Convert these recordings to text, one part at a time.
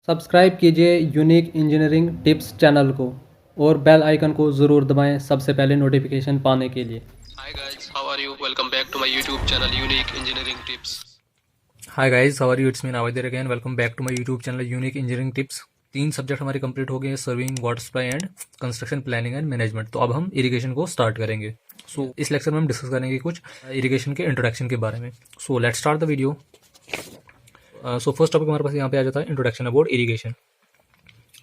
Subscribe कीजिए unique engineering tips channel को और बेल आइकन को ज़रूर दबाएं सबसे पहले नोटिफिकेशन पाने के लिए। Hi guys, how are you? Welcome back to my YouTube channel Unique Engineering Tips. Hi guys, how are you? It's me Navid again. Welcome back to my YouTube channel unique engineering tips. 3 subject हमारे complete हो गए हैं, surveying, water supply and construction planning and management. तो अब हम irrigation को start करेंगे। इस लेक्चर में हम डिस्कस करेंगे कुछ इरिगेशन के इंट्रोडक्शन के बारे में। So let's start the video. First topic हमारे पास यहाँ पे आ जाता है इंट्रोडक्शन अबाउट इरिगेशन।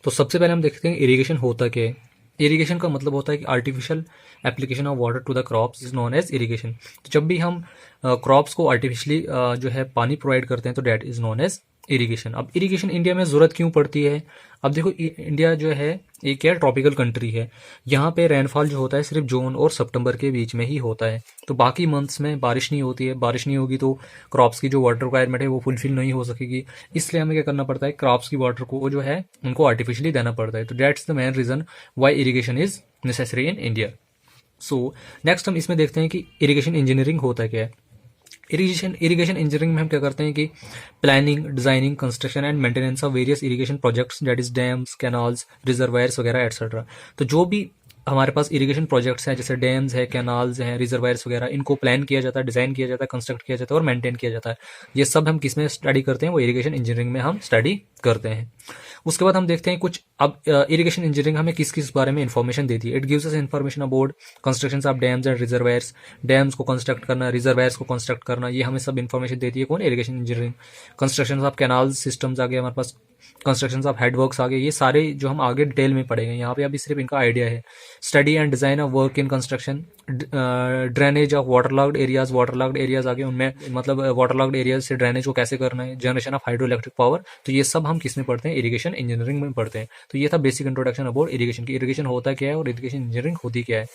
तो सबसे पहले हम देखते हैं इरिगेशन होता क्या है। इरिगेशन का मतलब होता है कि artificial application of water to the crops is known as irrigation. तो जब भी हम क्रॉप्स को आर्टिफिशियली जो है पानी प्रोवाइड करते हैं तो that is known as irrigation. अब इरिगेशन इंडिया में ज़रूरत क्यों पड़ती है? अब देखो, इंडिया जो है एक क्या ट्रॉपिकल कंट्री है। यहाँ पे रेनफॉल जो होता है सिर्फ जून और सितंबर के बीच में ही होता है। तो बाकी मंथ्स में बारिश नहीं होती है। बारिश नहीं होगी तो क्रॉप्स की जो वाटर रिक्वायरमेंट है वो फुलफिल नहीं हो सकेगी। इसलिए हमें क्या करना पड़ता है, क्रॉप्स की वाटर को जो है उनको आर्टिफिशियली देना पड़ता है। तो that's the main reason why irrigation is necessary in India. So next हम इसमें देखते हैं कि इरिगेशन इंजीनियरिंग होता क्या है। इरिगेशन इंजीनियरिंग में हम क्या करते हैं कि planning, designing, construction and maintenance of various irrigation projects, that is dams, canals, reservoirs वगैरह एटसेट्रा। तो जो भी हमारे पास इरिगेशन प्रोजेक्ट्स हैं, जैसे डैम्स है, कैनाल्स हैं, रिजर्वायर्स वगैरह, इनको प्लान किया जाता है, डिजाइन किया जाता है, कंस्ट्रक्ट किया जाता है और मेंटेन किया जाता है। ये सब हम किस में स्टडी करते हैं? वो इरिगेशन इंजीनियरिंग में हम स्टडी करते हैं। उसके बाद हम देखते हैं कुछ अब इरिगेशन इंजीनियरिंग हमें किस किस बारे में इन्फॉर्मेशन देती है। It gives us information about construction of dams and reservoirs. Dams को कंस्ट्रक्ट करना, रिजर्वायर्स को कंस्ट्रक्ट करना, ये हमें सब इन्फॉर्मेशन देती है कौन? Irrigation engineering. Construction of canal systems आ गए हमारे पास, कंस्ट्रक्शन ऑफ हेडवर्क्स आ गए। ये सारे जो हम आगे डिटेल में पढ़ेंगे, यहाँ पे अभी सिर्फ इनका आइडिया है। Study and design of work in construction, drainage of waterlogged areas आ गए, उनमें मतलब वाटरलॉग्ड एरियाज से ड्रेनेज को कैसे करना है, generation of hydro electric power. तो ये सब हम किस में पढ़ते हैं? इरिगेशन इंजीनियरिंग में पढ़ते हैं। तो ये था बेसिक इंट्रोडक्शन अबाउट इरिगेशन की। इरिगेशन होता क्या है और इरिगेशन इंजीनियरिंग होती क्या है।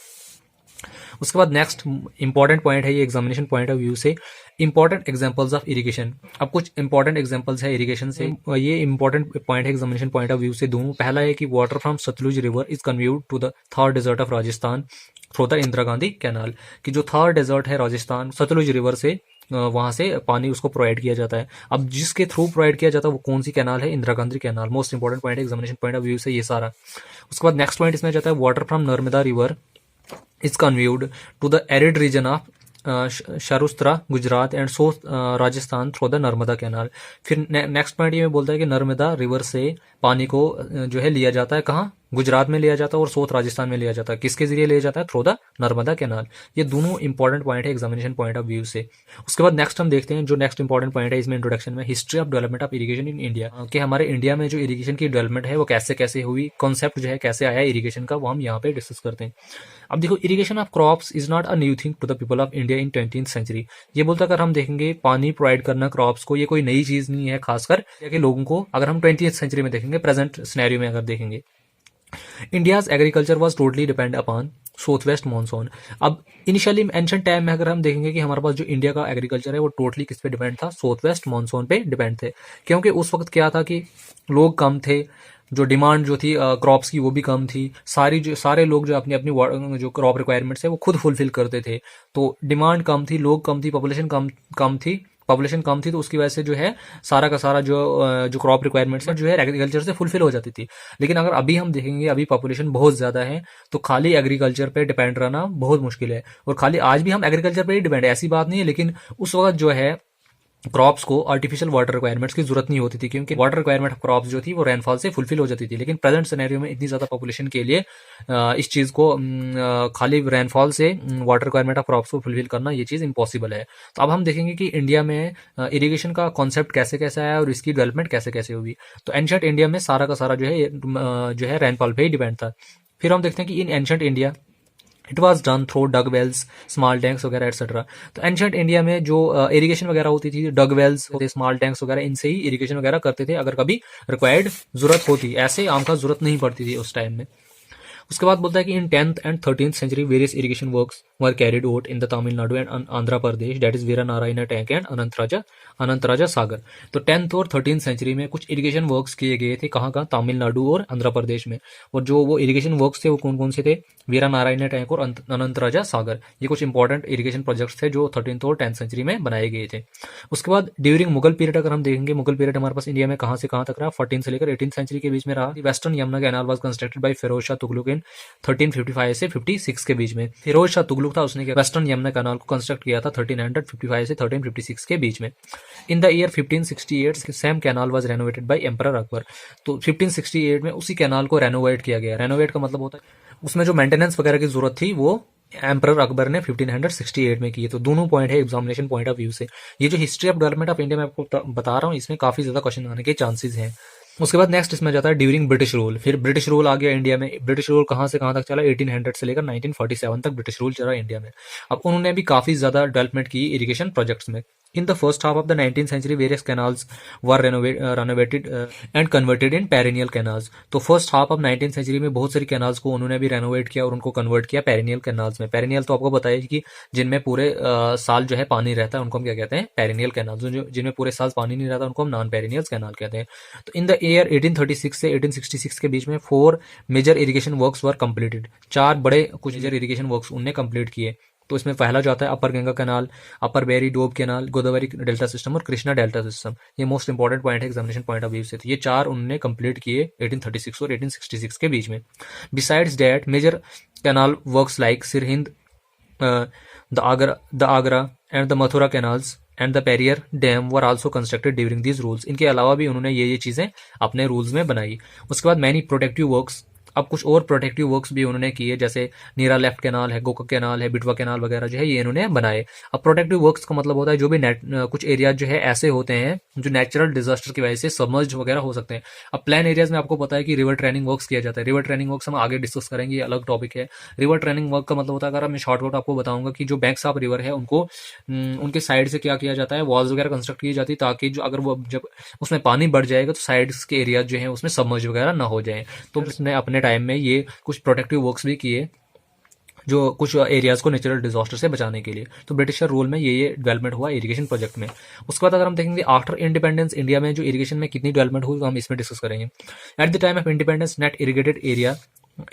उसके बाद नेक्स्ट इंपॉर्टेंट पॉइंट है, ये एग्जामिनेशन पॉइंट ऑफ व्यू से इंपॉर्टेंट एग्जांपल्स ऑफ इरिगेशन। अब कुछ इंपॉर्टेंट एग्जांपल्स है इरिगेशन से, ये इंपॉर्टेंट पॉइंट है एग्जामिनेशन पॉइंट ऑफ व्यू से दूं। पहला है कि water from Sutlej river is conveyed to the Thar desert of Rajasthan through the Indira Gandhi canal. कि जो थार डेजर्ट है राजस्थान, सतलुज रिवर से वहां से पानी उसको प्रोवाइड किया जाता है। अब जिसके थ्रू प्रोवाइड किया जाता है वो कौन सी कैनाल है? Indira Gandhi canal. Most important point है एग्जामिनेशन पॉइंट ऑफ व्यू से ये सारा। उसके बाद नेक्स्ट पॉइंट इसमें आ जाता है water from Narmada river is conveyed to the arid region of Saurashtra Gujarat and south Rajasthan through the Narmada canal. फिर नेक्स्ट पॉइंट ये बोलता है कि नर्मदा रिवर से पानी को जो है लिया जाता है कहाँ? गुजरात में लिया जाता है और साउथ राजस्थान में लिया जाता है। किसके जरिए लिया जाता है? Through the Narmada canal. ये दोनों इंपॉर्टेंट पॉइंट है एग्जामिनेशन पॉइंट ऑफ व्यू से। उसके बाद नेक्स्ट हम देखते हैं जो नेक्स्ट इंपॉर्टेंट पॉइंट है इसमें इंट्रोडक्शन में, history of development of irrigation in India. कि हमारे इंडिया में जो इरिगेशन की डेवलपमेंट है वो कैसे कैसे हुई, कॉन्सेप्ट जो है कैसे आया इरिगेशन का, वो हम यहाँ पे डिस्कस करते हैं। अब देखो, irrigation of crops is not a new thing to the people of India in 20th century. ये बोलता अगर हम देखेंगे पानी प्रोवाइड करना क्रॉप्स को, ये कोई नई चीज नहीं है खासकर के लोगों को। अगर हम 20th सेंचुरी में देखेंगे, प्रेजेंट सिनेरियो में अगर देखेंगे, India's agriculture was totally depend upon south west monsoon. अब इनिशियली एंशिएंट टाइम में अगर हम देखेंगे कि हमारे पास जो इंडिया का एग्रीकल्चर है वो टोटली किस पे डिपेंड था? साउथ वेस्ट मानसून पे डिपेंड थे। क्योंकि उस वक्त क्या था कि लोग कम थे, जो डिमांड जो थी क्रॉप्स की वो भी कम थी। सारे लोग जो अपनी अपनी जो क्रॉप रिक्वायरमेंट्स है वो खुद फुलफिल करते थे। तो डिमांड कम थी, लोग कम थी, पॉपुलेशन कम थी, तो उसकी वजह से जो है सारा का सारा जो क्रॉप रिक्वायरमेंट्स है जो है एग्रीकल्चर से फुलफिल हो जाती थी। लेकिन अगर अभी हम देखेंगे, अभी पॉपुलेशन बहुत ज्यादा है, तो खाली एग्रीकल्चर पे डिपेंड रहना बहुत मुश्किल है। और खाली आज भी हम एग्रीकल्चर पे ही डिपेंड है, ऐसी बात नहीं है। लेकिन उस वक्त जो है क्रॉप्स को आर्टिफिशियल वाटर रिक्वायरमेंट्स की जरूरत नहीं होती थी, क्योंकि वाटर रिक्वायरमेंट ऑफ क्रॉप्स जो थी वो रेनफॉल से फुलफिल हो जाती थी। लेकिन प्रेजेंट सिनेरियो में इतनी ज्यादा पॉपुलेशन के लिए इस चीज को खाली रेनफॉल से वाटर रिक्वायरमेंट ऑफ क्रॉप्स को फुलफिल करना ये चीज इम्पॉसिबल है। तो अब हम देखेंगे कि इंडिया में इरिगेशन का कॉन्सेप्ट कैसे कैसे आया और इसकी डेवलपमेंट कैसे कैसे हुई। तो एंशिएंट इंडिया में सारा का सारा जो है रेनफॉल पे ही डिपेंड था। फिर हम देखते हैं कि in ancient India it was done through dug wells, small tanks वगैरह एटसेट्रा। तो एंशिएंट इंडिया में जो इरिगेशन वगैरह होती थी, डग वेल्स होते, स्मॉल टैंक्स वगैरह, इनसे ही इरिगेशन वगैरह करते थे अगर कभी रिक्वायर्ड जरूरत होती। ऐसे आम खास जरूरत नहीं पड़ती थी उस टाइम में। उसके बाद बोलता है कि in 10th and 13th century various irrigation works were carried out in the Tamil Nadu and Andhra Pradesh, that is Veera Narayana tank and Anantha Raja Sagar. तो 10th और 13th सेंचुरी में कुछ इरिगेशन वर्क्स किए गए थे, कहाँ कहाँ, तमिलनाडु और आंध्र प्रदेश में। और जो वो इरिगेशन वर्क्स थे वो कौन कौन से थे, वीरा नारायण टैंक और अनंत राजा सागर। ये कुछ इंपॉर्टेंट इरिगेशन प्रोजेक्ट्स थे जो 13th और 10th सेंचुरी में बनाए गए थे। उसके बाद ड्यूरिंग मुगल पीरियड अगर हम देखेंगे, मुगल पीरियड हमारे पास इंडिया में कहाँ से कहाँ तक रहा, 14 से लेकर 18 सेंचुरी के बीच में रहा। Western Yamuna canal was constructed by Firoz Shah Tughlaq in 1355 से 56 के बीच में। फिरोज शाह तुगलक था, उसने वेस्टर्न यमुना कैनाल को कंस्ट्रक्ट किया था 1355 से 1356 के बीच में। In the year 1568 same canal was renovated by emperor Akbar. तो 1568 में उसी कैनाल को रेनोवेट किया गया। रेनोवेट का मतलब होता है उसमें जो मेंटेनेंस वगैरह की जरूरत थी वो एम्परर अकबर ने 1568 में की है। तो दोनों पॉइंट है एग्जामिनेशन पॉइंट ऑफ व्यू से। ये जो history of development of India में आपको बता रहा हूँ, इसमें काफी ज्यादा क्वेश्चन आने के चांसेस हैं। उसके बाद नेक्स्ट इसमें जाता है ड्यूरिंग ब्रिटिश रूल। फिर ब्रिटिश रूल आ गया इंडिया में। ब्रिटिश रूल कहाँ से कहाँ तक चला, 1800 से लेकर 1947 तक ब्रिटिश रूल चला इंडिया में। अब उन्होंने भी काफी ज्यादा डेवलपमेंट की इरिगेशन प्रोजेक्ट्स में। In the first half of the 19th century, various canals were renovated and converted in perennial canals. तो first half of 19th century में बहुत सारी कैनाल्स को उन्होंने भी रेनोवेट किया और उनको कन्वर्ट किया पेरिनियल कैनाल्स में। पेरिनियल तो आपको बताया कि जिनमें पूरे साल जो है पानी रहता है उनको हम क्या कहते हैं, पेरिनियल कैनाल्स। जिनमें पूरे साल पानी नहीं रहता उनको हम नॉन पेरिनियल कैनाल कहते हैं। तो इन द ईयर 1836 से 1866 के बीच में 4 major irrigation works were completed. 4 बड़े कुछ मेजर इरिगेशन वर्क्स उनने कंप्लीट किए। तो इसमें पहला जो आता है upper Ganga canal, upper Bari Doab canal, Godavari delta system और कृष्णा डेल्टा सिस्टम। ये मोस्ट इंपॉर्टेंट पॉइंट है एग्जामिनेशन पॉइंट ऑफ व्यू से। तो ये 4 उन्होंने कंप्लीट किए 1836 और 1866 के बीच में। Besides that major canal works like Sirhind, the Agra and the Mathura canals and the Periyar dam were also constructed during these rules. इनके अलावा भी उन्होंने ये चीजें अपने रूल्स में बनाई। उसके बाद मैनी प्रोटेक्टिव वर्क्स, अब कुछ और प्रोटेक्टिव वर्क्स भी उन्होंने किए, जैसे नीरा लेफ्ट कैनाल है, गोका कैनाल है, बिटवा कैनाल वगैरह जो है ये इन्होंने बनाए। अब प्रोटेक्टिव वर्क्स का मतलब होता है जो भी कुछ एरिया जो है ऐसे होते हैं जो नेचुरल डिजास्टर की वजह से सबमर्ज वगैरह हो सकते हैं। अब प्लेन एरियाज में आपको पता है कि रिवर ट्रेनिंग वर्क्स किया जाता है। रिवर ट्रेनिंग वर्क्स हम आगे डिस्कस करेंगे, ये अलग टॉपिक है। रिवर ट्रेनिंग वर्क का मतलब होता है, अगर मैं शॉर्टकट आपको बताऊंगा कि जो बैंक्स ऑफ रिवर है उनको उनके साइड से क्या किया जाता है, वॉल्स वगैरह कंस्ट्रक्ट की जाती है ताकि जो अगर वो जब उसमें पानी बढ़ जाएगा तो साइड्स के एरिया जो है उसमें सबमर्ज वगैरह ना हो जाए। तो उसने अपने टाइम में ये कुछ प्रोटेक्टिव वर्क्स भी किए जो कुछ एरियाज को नेचुरल डिजास्टर से बचाने के लिए। तो ब्रिटिशर रूल में ये डेवलपमेंट हुआ इरिगेशन प्रोजेक्ट में। उसके बाद अगर हम देखेंगे आफ्टर इंडिपेंडेंस इंडिया में जो इरिगेशन में कितनी डेवलपमेंट हुई तो हम इसमें डिस्कस करेंगे। At the time of independence net irrigated area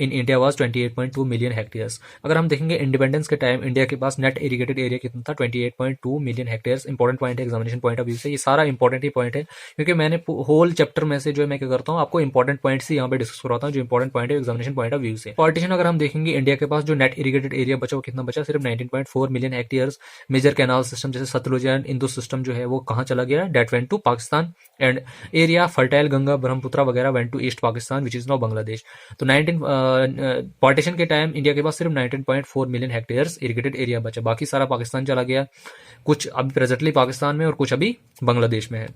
in India was 28.2 million hectares. अगर हम देखेंगे इंडिपेंडेंस के टाइम इंडिया के पास नेट इरिगेटेड एरिया कितना था, 28.2 मिलियन हेक्टेयर्स। इंपॉर्टेंट पॉइंट है एग्जामिनेशन पॉइंट ऑफ व्यू से। ये सारा इंपॉर्टेंट ही पॉइंट है क्योंकि मैंने होल चैप्टर में से जो मैं क्या करता हूँ आपको इंपॉर्टेंट पॉइंट्स ही यहाँ पे डिस्कस करवाता हूँ जो इंपॉर्टेंट पॉइंट है एग्जामिनेशन पॉइंट ऑफ व्यू से। पार्टीशन अगर हम देखेंगे इंडिया के पास जो नेट इरिगेटेड एरिया बचा वो कितना बचा, सिर्फ 19.4 million hectares. Major canal system जैसे सतलुज एंड इंदु सिस्टम जो है वो कहाँ चला गया, that went to Pakistan. And area fertile Ganga Brahmaputra वगैरह went to east Pakistan which is now Bangladesh. तो 19 पार्टीशन के टाइम इंडिया के पास सिर्फ 19.4 मिलियन हेक्टेयर्स इरिगेटेड एरिया बचा, बाकी सारा पाकिस्तान चला गया। कुछ अभी प्रेजेंटली पाकिस्तान में और कुछ अभी बांग्लादेश में है।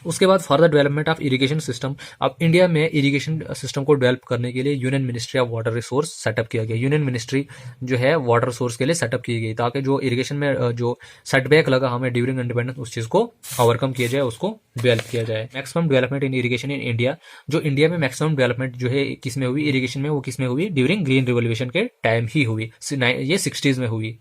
उसके बाद further development of irrigation system. अब इंडिया में इरिगेशन सिस्टम को डेवलप करने के लिए union ministry of water resource setup किया गया। यूनियन मिनिस्ट्री जो है वाटर रिसोर्स के लिए सेटअप की गई ताकि जो इरिगेशन में जो सेटबैक लगा हमें ड्यूरिंग इंडिपेंडेंस उस चीज को ओवरकम किया जाए, उसको डेवलप किया जाए। Maximum development in irrigation in India, जो इंडिया में मैक्सिमम डेवलपमेंट जो है किसमें हुई इरिगेशन में, वो किसमें हुई, ड्यूरिंग ग्रीन रिवोल्यूशन के टाइम ही हुई, ये 60s में हुई।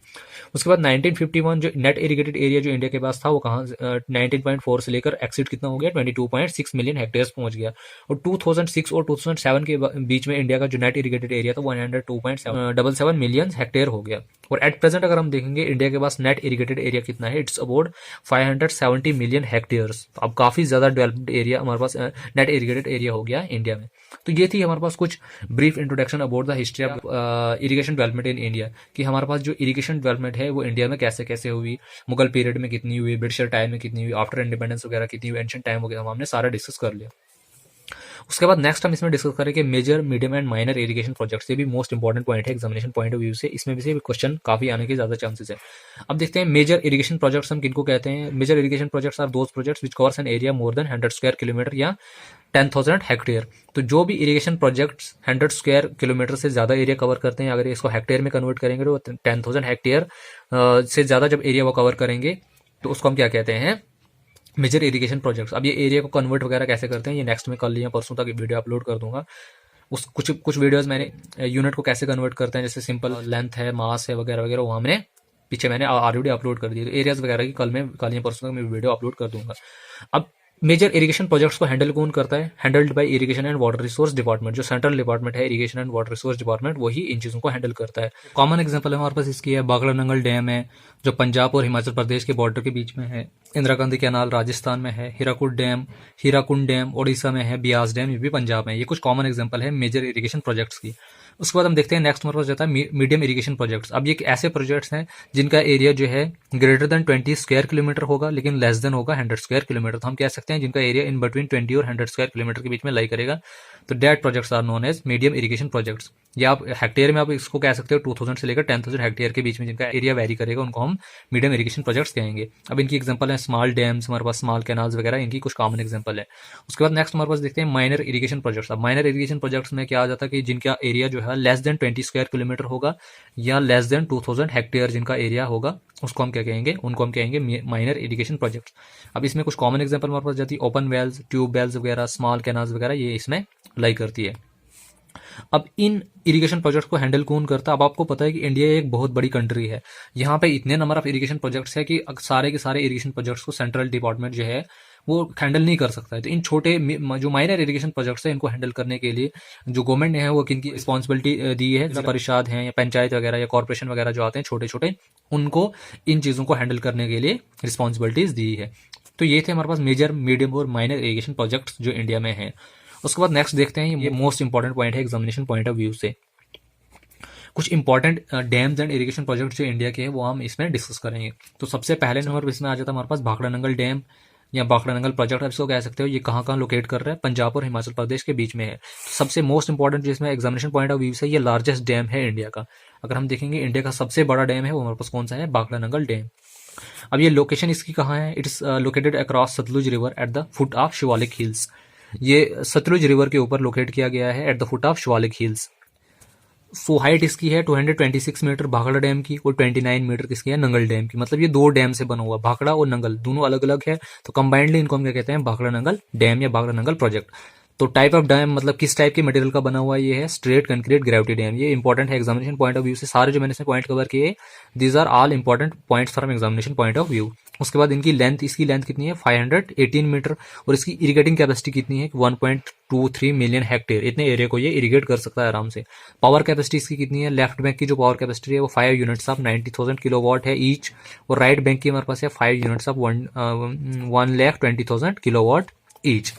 उसके बाद 1951 जो नेट इरिगेटेड एरिया जो इंडिया के पास था वो कहाँ 19.4 से लेकर एक्सिड कितना हो गया 22.6 मिलियन हेक्टेयर्स पहुंच गया। और 2006 और 2007 के बीच में इंडिया का जो नेट इरिगेटेड एरिया था 102.77 मिलियन हेक्टेयर हो गया। और एट प्रेजेंट अगर हम देखेंगे इंडिया के पास नेट इरिगेटेड एरिया कितना है, इट्स अबाउट 570 मिलियन हेक्टेयर्स। अब काफी ज्यादा डेवलप्ड एरिया हमारे पास नेट इरिगेटेड एरिया हो गया इंडिया में। तो ये थी हमारे पास कुछ brief introduction about the history of irrigation development in India, कि हमारे पास जो इरिगेशन डेवलपमेंट है वो इंडिया में कैसे कैसे हुई, मुगल पीरियड में कितनी हुई, ब्रिटिशर टाइम में कितनी हुई, आफ्टर इंडिपेंडेंस वगैरह कितनी हुई, एंशिएंट टाइम वगैरह हमने सारा डिस्कस कर लिया। उसके बाद नेक्स्ट हम इसमें डिस्कस करेंगे major medium and minor irrigation projects. ये भी मोस्ट इंपॉर्टेंट पॉइंट है एग्जामिनेशन पॉइंट ऑफ व्यू से, इसमें भी से क्वेश्चन काफी आने के ज्यादा चांसेस है। अब देखते हैं मेजर इरिगेशन प्रोजेक्ट्स हम किनको कहते हैं। Major irrigation projects are those projects which covers an area more than 100 square kilometre या 10,000 हेक्टेयर। तो जो भी इरिगेशन प्रोजेक्ट्स 100 स्क्वायर किलोमीटर से ज्यादा एरिया कवर करते हैं, अगर इसको हेक्टेयर में कन्वर्ट करेंगे तो 10,000 हेक्टेयर से ज्यादा जब एरिया वो कवर करेंगे तो उसको हम क्या कहते हैं, मेजर इरिगेशन प्रोजेक्ट्स। अब ये एरिया को कन्वर्ट वगैरह कैसे करते हैं ये नेक्स्ट में कल या परसों तक वीडियो अपलोड कर दूंगा। उस कुछ वीडियोस मैंने यूनिट को कैसे कन्वर्ट करते हैं, जैसे सिंपल लेंथ है, मास है वगैरह वगैरह, वहाँ मैंने पीछे मैंने ऑलरेडी अपलोड कर दिए। तो एरियाज वगैरह की कल या परसों तक मैं वीडियो अपलोड कर दूंगा। अब मेजर इरिगेशन प्रोजेक्ट्स को हैंडल कौन करता है? Handled by irrigation and water resource department. जो सेंट्रल डिपार्टमेंट है irrigation and water resource department, वही इन चीज़ों को हैंडल करता है। कॉमन एग्जांपल है हमारे पास इसकी है बागड़ा नंगल डैम है, जो पंजाब और हिमाचल प्रदेश के बॉर्डर के बीच में है। इंदिरा गांधी कैनाल राजस्थान में है। हीराकुंड डैम ओडिशा में है। ब्यास डैम ये भी पंजाब में है। ये कुछ कॉमन एग्जांपल है मेजर इरिगेशन प्रोजेक्ट्स की। उसके बाद हम देखते हैं नेक्स्ट हमारे पास जाता है मीडियम इरिगेशन प्रोजेक्ट्स। अब ये ऐसे प्रोजेक्ट्स हैं जिनका एरिया जो है ग्रेटर देन 20 स्क्वायर किलोमीटर होगा, लेकिन लेस देन होगा 100 स्क्वायर किलोमीटर। तो हम कह सकते हैं जिनका एरिया इन बिटवीन 20 और 100 स्क्वायर किलोमीटर के बीच में लाई करेगा, तो that projects are known as medium irrigation projects. या आप हेक्टेयर में आप इसको कह सकते हो 2000 से लेकर 10,000 हेक्टेयर के बीच में जिनका एरिया वेरी करेगा, उनको हम मीडियम इरिगेशन प्रोजेक्ट्स कहेंगे। अब इनकी एग्जांपल है स्मॉल डैम्स, हमारे पास स्मॉल कैनाल्स वगैरह, इनकी कुछ कॉमन एग्जांपल है। उसके बाद नेक्स्ट हमारे पास देखते हैं माइनर इरिगेशन प्रोजेक्ट्स। अब माइनर इरिगेशन प्रोजेक्ट्स में क्या आ जाता है कि जिनका एरिया जो है लेस देन 20 स्क्वायर किलोमीटर होगा या लेस देन 2000 हेक्टेयर जिनका एरिया होगा, उसको हम क्या कहेंगे? उनको हम कहेंगे माइनर इरिगेशन प्रोजेक्ट्स। अब इसमें कुछ कॉमन एग्जांपल हमारे पास जाती है ओपन वेल्स, ट्यूब वेल्स वगैरह, स्मॉल कैनाल्स वगैरह, ये इसमें लाई करती है। अब इन इरिगेशन प्रोजेक्ट को हैंडल कौन करता है? अब आपको पता है कि इंडिया एक बहुत बड़ी कंट्री है, यहाँ पे इतने नंबर ऑफ इरिगेशन प्रोजेक्ट्स है कि सारे के सारे इरिगेशन प्रोजेक्ट्स को सेंट्रल डिपार्टमेंट जो है वो हैंडल नहीं कर सकता है। तो इन छोटे जो माइनर इरिगेशन प्रोजेक्ट्स है, इनको हैंडल करने के लिए जो गवर्नमेंट ने है वो किनकी रिस्पॉन्सिबिलिटी दी है? जिला परिषद है या पंचायत वगैरह या कॉर्पोरेशन वगैरह जो आते हैं छोटे छोटे, उनको इन चीज़ों को हैंडल करने के लिए रिस्पॉन्सिबिलिटीज दी है। तो ये थे हमारे पास मेजर, मीडियम और माइनर इरिगेशन प्रोजेक्ट्स जो इंडिया में है। उसके बाद नेक्स्ट देखते हैं, ये मोस्ट इंपॉर्टेंट पॉइंट है एग्जामिनेशन पॉइंट ऑफ व्यू से। कुछ important dams and irrigation project जो इंडिया के हैं वो हम इसमें डिस्कस करेंगे। तो सबसे पहले नंबर इसमें आ जाता है हमारे पास भाखड़ा नंगल डैम या भाखड़ा नंगल प्रोजेक्ट, आप इसको कह सकते हो। ये कहाँ लोकेट कर रहा है? पंजाब और हिमाचल प्रदेश के बीच में है। सबसे मोस्ट इंपॉर्टेंट जिसमें एग्जामिनेशन पॉइंट ऑफ व्यू से ये लार्जेस्ट डैम है इंडिया का। अगर हम देखेंगे इंडिया का सबसे बड़ा डैम है वो हमारे पास कौन सा है? भाखड़ा नंगल डैम। अब ये लोकेशन इसकी कहाँ है? It's located across Sutlej river at the foot of Shivalik hills. ये सतलुज रिवर के ऊपर लोकेट किया गया है at the foot of Shivalik hills. So height इसकी है 226 मीटर भाखड़ा डैम की, और 29 मीटर किसकी है? नंगल डैम की। मतलब ये दो डैम से बना हुआ, भाखड़ा और नंगल दोनों अलग अलग है, तो कंबाइंडली इनको हम क्या कहते हैं? भाखड़ा नंगल डैम या भाखड़ा नंगल प्रोजेक्ट। तो टाइप ऑफ डैम मतलब किस टाइप के मटेरियल का बना हुआ है? ये है स्ट्रेट कंक्रीट ग्रेविटी डैम। ये इंपॉर्टेंट है एग्जामिनेशन पॉइंट ऑफ व्यू से। सारे जो मैंने इसमें पॉइंट कवर किए, these are all important points from examination point of view. उसके बाद इनकी लेंथ, इसकी लेंथ कितनी है? 518 मीटर, और इसकी इरिगेटिंग कैपेसिटी कितनी है? 1.23 मिलियन हेक्टेयर। इतने एरिया को ये इरिगेट कर सकता है आराम से। पावर कैपेसिटी इसकी कितनी है? लेफ्ट बैंक की जो पावर कैपेसिटी है वो 5 यूनिट्स ऑफ 90,000 किलोवाट है ईच, और राइट बैंक की हमारे पास है 5 यूनिट्स ऑफ 1,20,000 किलोवाट ईच।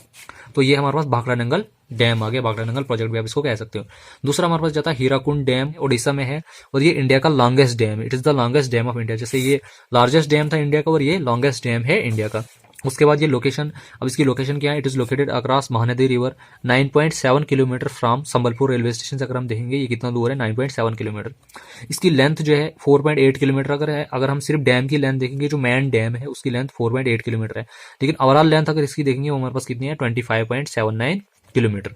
तो ये हमारे पास भाखड़ा नंगल डैम आ गया, भाखड़ा नंगल प्रोजेक्ट भी आप इसको कह सकते हो। दूसरा हमारे पास जाता है हीराकुंड डैम, ओडिशा में है, और ये इंडिया का लॉन्गेस्ट डैम है। It is the longest dam of India. जैसे ये लार्जेस्ट डैम था इंडिया का, और ये लॉन्गेस्ट डैम है इंडिया का। उसके बाद ये लोकेशन, अब इसकी लोकेशन क्या है? It is located across Mahanadi river 9.7 kilometre from Sambalpur railway station से। अगर हम देखेंगे ये कितना दूर है? 9.7 किलोमीटर। इसकी लेंथ जो है 4.8 किलोमीटर अगर है। अगर हम सिर्फ डैम की लेंथ देखेंगे, जो मेन डैम है उसकी लेंथ 4.8 किलोमीटर है, लेकिन ओवरऑल लेंथ अगर इसकी देखेंगे वो हमारे पास कितनी है? 25.79 किलोमीटर।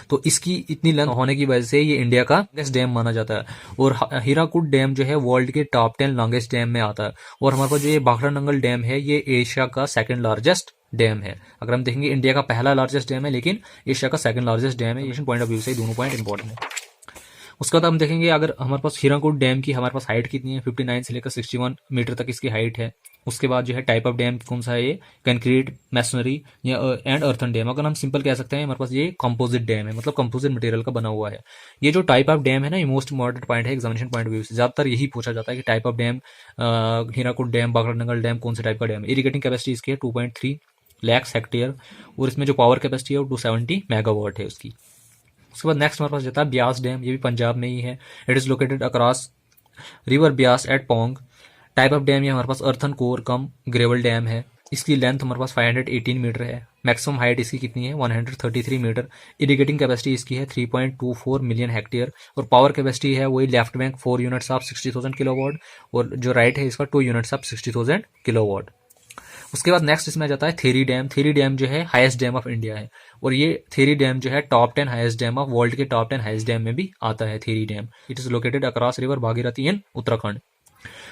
तो इसकी इतनी लेंथ होने की वजह से ये इंडिया का लॉन्गेस्ट डैम माना जाता है। और हीराकुड डैम जो है वर्ल्ड के टॉप 10 लॉन्गेस्ट डैम में आता है। और हमारे पास जो ये भाखड़ा नंगल डैम है ये एशिया का सेकंड लार्जेस्ट डैम है। अगर हम देखेंगे इंडिया का पहला लार्जेस्ट डैम है, लेकिन एशिया का सेकंड लार्जेस्ट डैम है। पॉइंट ऑफ व्यू से दोनों पॉइंट इंपॉर्टेंट है। उसके बाद हम देखेंगे अगर हमारे पास हीराकुड डैम की हमारे पास हाइट कितनी है? 59 से लेकर 61 मीटर तक इसकी हाइट है। उसके बाद जो है टाइप ऑफ डैम कौन सा है? ये कंक्रीट, मैसनरी या एंड अर्थन डैम। अगर हम सिंपल कह सकते हैं हमारे पास ये कंपोजिट डैम है, मतलब कंपोजिट मटेरियल का बना हुआ है। ये जो टाइप ऑफ डैम है ना, ये मोस्ट इंपॉर्टेंट पॉइंट है एग्जामिनेशन पॉइंट ऑफ व्यू से। ज्यादातर यही पूछा जाता है कि type of dam, Hirakud dam, Bhakra Nangal dam कौन से टाइप का डैम है। इरिगेटिंग कैपेसिटी इसकी है 2.3 लाख हेक्टेयर, और इसमें जो पावर कैपेसिटी है वो 270 मेगावाट है उसकी। उसके बाद नेक्स्ट हमारे पास जाता है ब्यास डैम। ये भी पंजाब में ही है। It is located across river Beas at Pong. Type of dam ये हमारे पास earthen core cum gravel dam है। इसकी लेंथ हमारे पास 518 मीटर है। मैक्सिमम हाइट इसकी कितनी है? 133 मीटर। इरिगेटिंग कैपेसिटी इसकी है 3.24 मिलियन हेक्टेयर, और पावर कैपेसिटी है वही left bank 4 units of 60,000 kilowatt, और जो राइट है इसका 2 यूनिट्स ऑफ 60,000 किलोवाट। उसके बाद नेक्स्ट इसमें आ जाता है थेरी डैम। थेरी डैम जो है हाईएस्ट डैम ऑफ इंडिया है, और ये थेरी डैम जो है top 10 highest dam of world के टॉप 10 हाईएस्ट डैम में भी आता है Tehri dam. It is located across river Bhagirathi in Uttarakhand.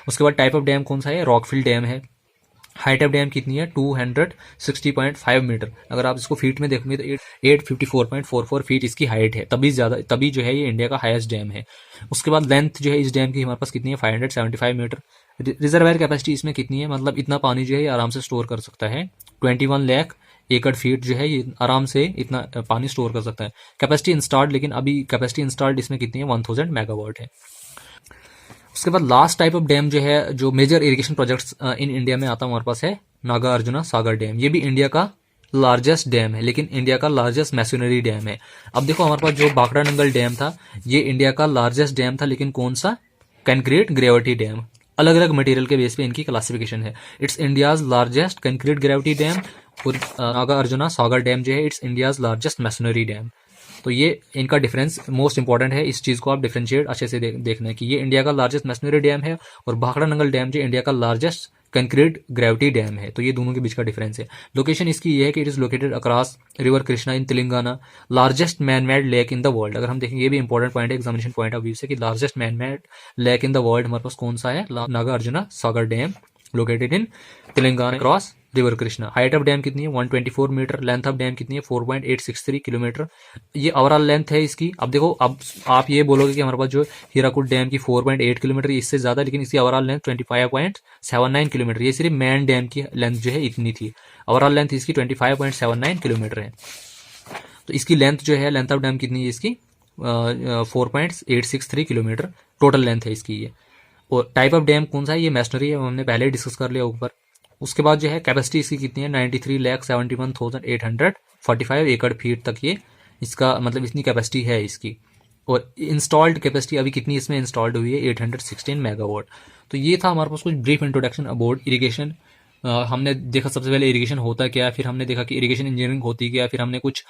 उसके बाद टाइप ऑफ डैम कौन सा है? रॉकफिल डैम है। हाइट ऑफ डैम कितनी है 260.5 मीटर। अगर आप इसको फीट में देखोगे तो 854.44 फीट इसकी हाइट है, तभी जो है ये इंडिया का हाईएस्ट डैम है। उसके बाद लेंथ जो है इस डैम की हमारे पास कितनी है 575 मीटर। रिजर्वायर कैपेसिटी इसमें कितनी है, मतलब इतना पानी जो है ये आराम से स्टोर कर सकता है। 21 लाख एकड़ फीट जो है ये आराम से इतना पानी स्टोर कर सकता है। कैपेसिटी इंस्टॉल्ड, लेकिन अभी कैपेसिटी इंस्टॉल्ड इसमें कितनी है 1000 मेगावाट है। उसके बाद लास्ट टाइप ऑफ डैम जो है, जो major irrigation projects in India में आता है हमारे पास है नागार्जुना सागर डैम। ये भी इंडिया का लार्जेस्ट डैम है, लेकिन इंडिया का लार्जेस्ट मैशनरी डैम है। अब देखो हमारे पास जो भाखड़ा नंगल डैम था ये इंडिया का लार्जेस्ट डैम था, लेकिन कौन सा, कंक्रीट ग्रेविटी डैम। अलग अलग मटेरियल के बेस पे इनकी क्लासिफिकेशन है। It's India's largest concrete gravity dam, और नागार्जुना सागर डैम जो है it's India's largest machinery dam. तो ये इनका डिफरेंस मोस्ट इंपॉर्टेंट है, इस चीज को आप डिफरेंशिएट अच्छे से देखना है कि ये इंडिया का लार्जेस्ट मैशनरी डैम है और भाखड़ा नंगल डैम जो इंडिया का लार्जेस्ट कंक्रीट ग्रेविटी डैम है। तो ये दोनों के बीच का डिफरेंस है। लोकेशन इसकी ये है कि it is located across river Krishna in Telangana, largest man made lake in the world. अगर हम देखेंगे ये भी इंपॉर्टेंट पॉइंट है एग्जामिनेशन पॉइंट ऑफ व्यू से कि largest man made lake in the world हमारे पास कौन सा है, Nagarjuna Sagar dam located in Telangana cross river Krishna. Height of dam कितनी है 124 मीटर। लेंथ ऑफ डैम कितनी है 4.863 किलोमीटर। ये ओवरऑल लेंथ है इसकी। अब देखो, अब आप ये बोलोगे कि हमारे पास जो हीराकुड डैम की 4.8 किलोमीटर इससे ज्यादा, लेकिन इसकी ओवरऑल लेंथ 25.79 किलोमीटर। ये सिर्फ मैन डैम की लेंथ जो है इतनी थी, ओवरऑल लेंथ इसकी 25.79 किलोमीटर है। तो इसकी लेंथ जो है, लेंथ ऑफ डैम कितनी है इसकी 4.863 किलोमीटर टोटल लेंथ है इसकी ये। और टाइप ऑफ डैम कौन सा है, ये मैशनरी है, हमने पहले ही डिस्कस कर लिया ऊपर। उसके बाद जो है कैपेसिटी इसकी कितनी है 93,71,845 एकड़ फीट तक ये इसका मतलब इतनी कैपेसिटी है इसकी। और इंस्टॉल्ड कैपेसिटी अभी कितनी इसमें इंस्टॉल्ड हुई है 816 मेगावाट। तो ये था हमारे पास कुछ ब्रीफ इंट्रोडक्शन अबाउट इरिगेशन। हमने देखा सबसे पहले इरिगेशन होता क्या है, फिर हमने देखा कि इरिगेशन इंजीनियरिंग होती क्या है, फिर हमने कुछ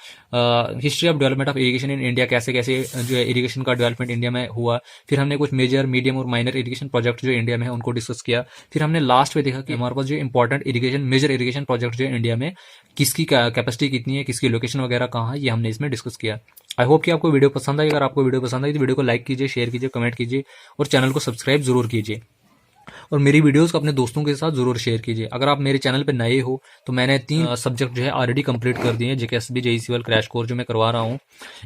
history of development of irrigation in India, कैसे कैसे जो है इरिगेशन का डेवलपमेंट इंडिया में हुआ, फिर हमने कुछ मेजर मीडियम और माइनर इरिगेशन प्रोजेक्ट जो इंडिया में है उनको डिस्कस किया। फिर हमने लास्ट में देखा कि हमारे पास जो important irrigation major irrigation project जो है इंडिया में किसकी कैपेसिटी कितनी है, किसकी लोकेशन वगैरह कहाँ है, ये हमने इसमें डिस्कस किया। आई होप कि आपको वीडियो पसंद आई। अगर आपको वीडियो पसंद आई तो वीडियो को लाइक कीजिए, शेयर कीजिए, कमेंट कीजिए और चैनल को सब्सक्राइब जरूर कीजिए। और मेरी वीडियोस को अपने दोस्तों के साथ जरूर शेयर कीजिए। अगर आप मेरे चैनल पर नए हो तो मैंने 3 सब्जेक्ट जो है ऑलरेडी कंप्लीट कर दिए हैं। जेकेएसबी जेईई सिविल क्रैश कोर्स जो मैं करवा रहा हूँ,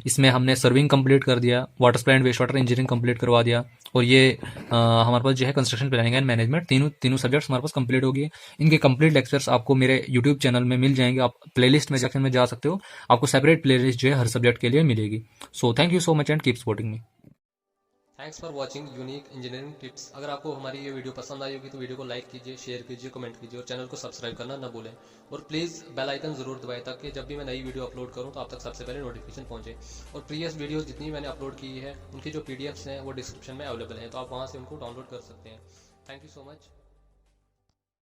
इसमें हमने सर्विंग कंप्लीट कर दिया, water supply and waste water engineering complete करवा दिया, और ये हमारे पास जो है कंस्ट्रक्शन प्लानिंग एंड मैनेजमेंट तीनों सब्जेक्ट्स हमारे पास कंप्लीट हो गए। इनके कंप्लीट लेक्चर्स आपको मेरे यूट्यूब चैनल में मिल जाएंगे। आप प्लेलिस्ट में सेक्शन में जा सकते हो, आपको सेपरेट प्लेलिस्ट जो है हर सब्जेक्ट के लिए मिलेगी। So thank you so much and keep supporting me. Thanks for watching unique engineering tips. अगर आपको हमारी ये वीडियो पसंद आई होगी तो वीडियो को लाइक कीजिए, शेयर कीजिए, कमेंट कीजिए और चैनल को सब्सक्राइब करना ना भूलें। और प्लीज़ बेल आइकन ज़रूर दबाएं ताकि जब भी मैं नई वीडियो अपलोड करूं तो आप तक सबसे पहले नोटिफिकेशन पहुंचे। और प्रीवियस वीडियोस जितनी मैंने अपलोड की है उनकी जो PDFs हैं वो डिस्क्रिप्शन में अवेलेबल हैं, तो आप वहां से उनको डाउनलोड कर सकते हैं। Thank you so much.